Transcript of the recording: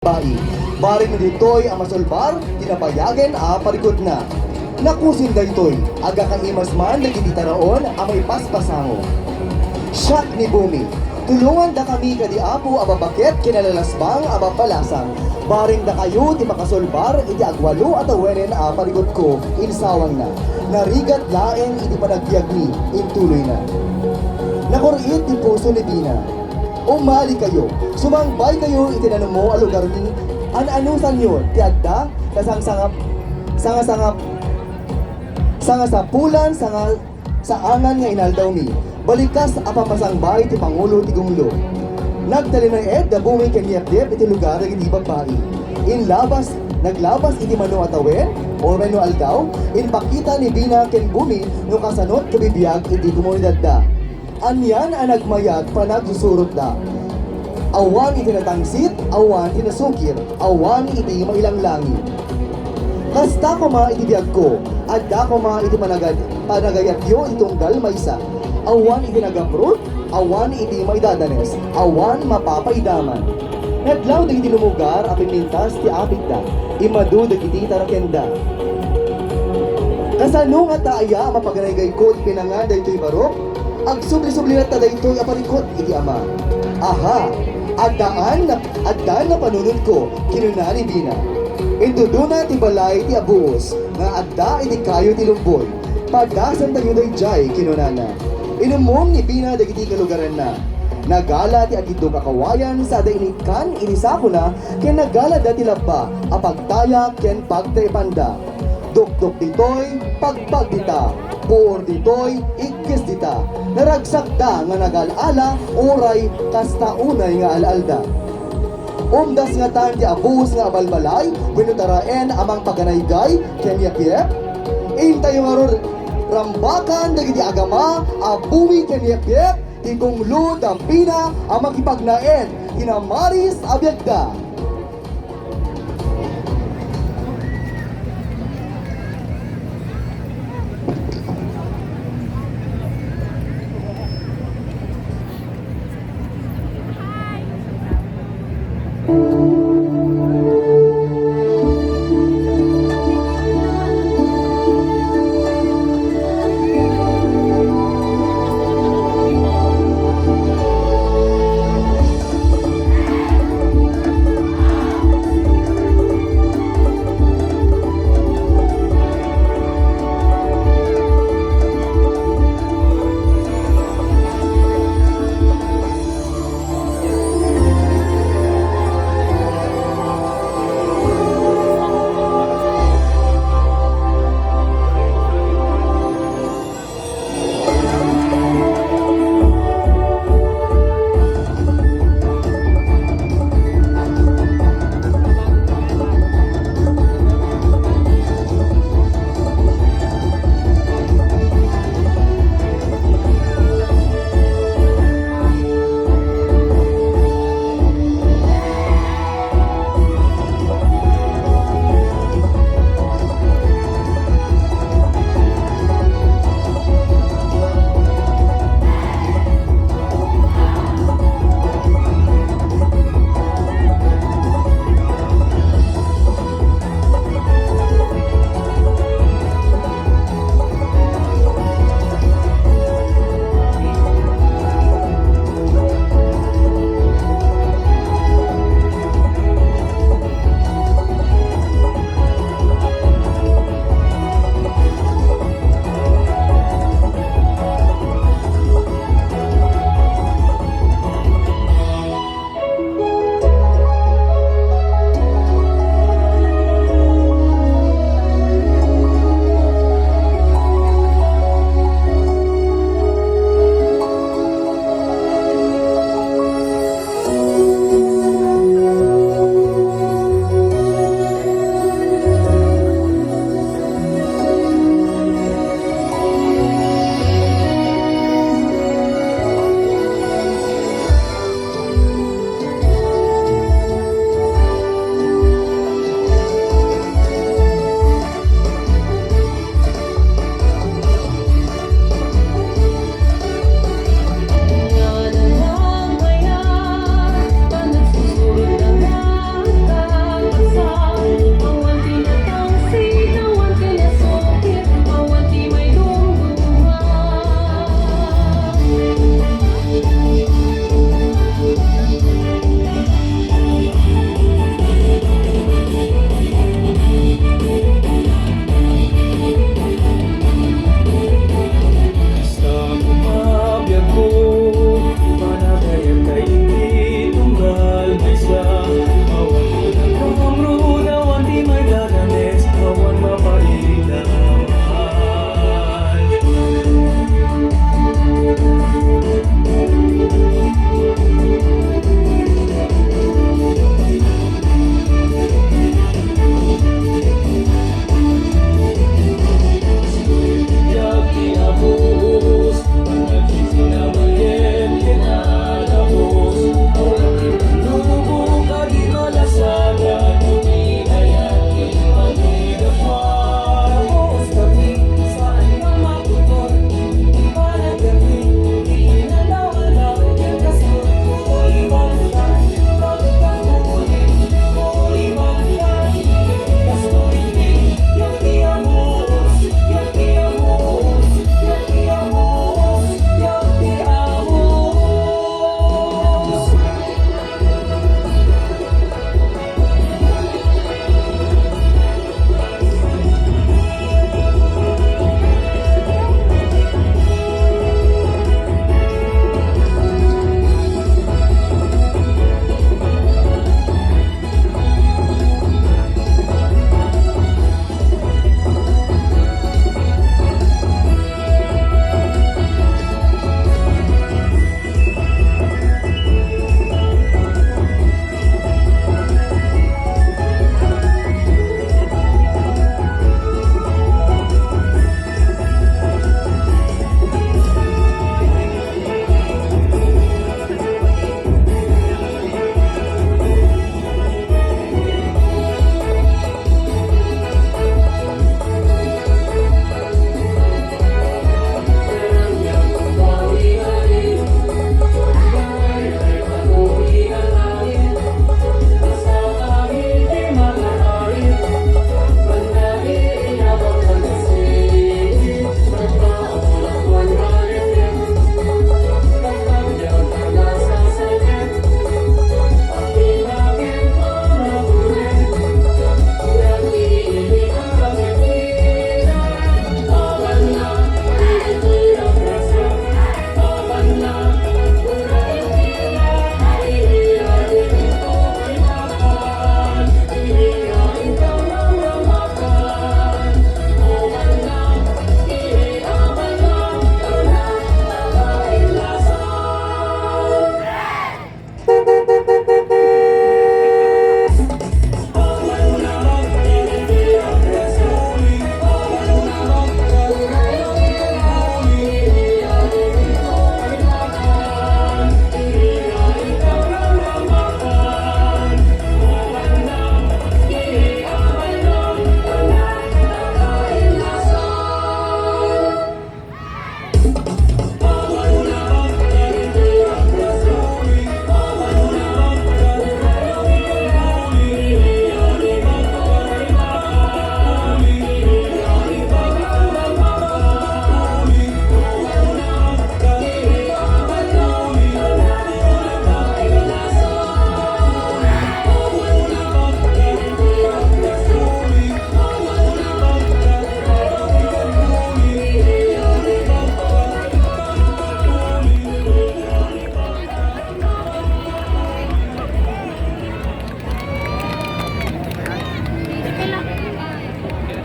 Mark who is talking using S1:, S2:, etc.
S1: Bai. Baring ditoy ang masulbar, tinapayagan parikot na. Nakusin daytoy, aga kang imas man nagititaraon ang may paspasango. Siyak ni Bumi, tulungan da kami kadi apo ababakit kinalalasbang abapalasang. Baring da kayo ti makasulbar, iti agwalo at awenen parikot ko, insawang na. Narigat laeng iti panagbiag ni, intuloy na. Nakurit ti puso ni Bina. Umali kayo, sumangbay kayo itinanong mo ang lugar ni an-anusan yun, tiagda, sangasapulan, saangan nga inaldaw mi, balikas apapasangbay ti Pangulo ti Gumlo. Nagtali na da Bumi kanyapdip iti lugar iti babae. Naglabas iti mano atawen, o mano aldaw, inpakita ni Bina ken Bumi no kasanot kabibiyag iti komunidad da. Anyan ang nagmayag panagsusurot da. Awan iti natangsit, awan iti nasukir, awan iti mailanglangi. Kasta ko iti biyag ko, at da ko iti panagayatyo itunggal maysa. Awan iti nagaprot, awan iti maidadanes, awan mapapaidaman. Nadlaw iti lumugar, apinmintas ti apit da, imadu iti tarakenda. Kasano nga taaya mapaganay ko ipinangan daytoy barok, ag subli-subli na daytoy aparikot iti ama. Aha, addaan na panunod ko kinunani Bina. Induduna ti balay ti abuos, nga adda iti kayo ti lumboy, pagdasan tayo dayjay kinunana. Inumom ni Bina dagiti kalugaran na. Nagala ti agiddo kakawayan sa dainikan inisako na, ken nagala dati labba, apagtaya ken pagtaipanda. Dukdok ditoy, pagpag dita, puor ditoy, ikis dita. Naragsak da nga nagalala, oray, kasta unay nga alalda. Umdas nga tan ti abus nga abalbalay, winutaraen amang paganaygay, ken yapyep. Intayo nga ron, rambakan dagiti agama, abumi ken yapyep, ti Gumlo dampina, amang ipagnaen, hinamaris abyagda.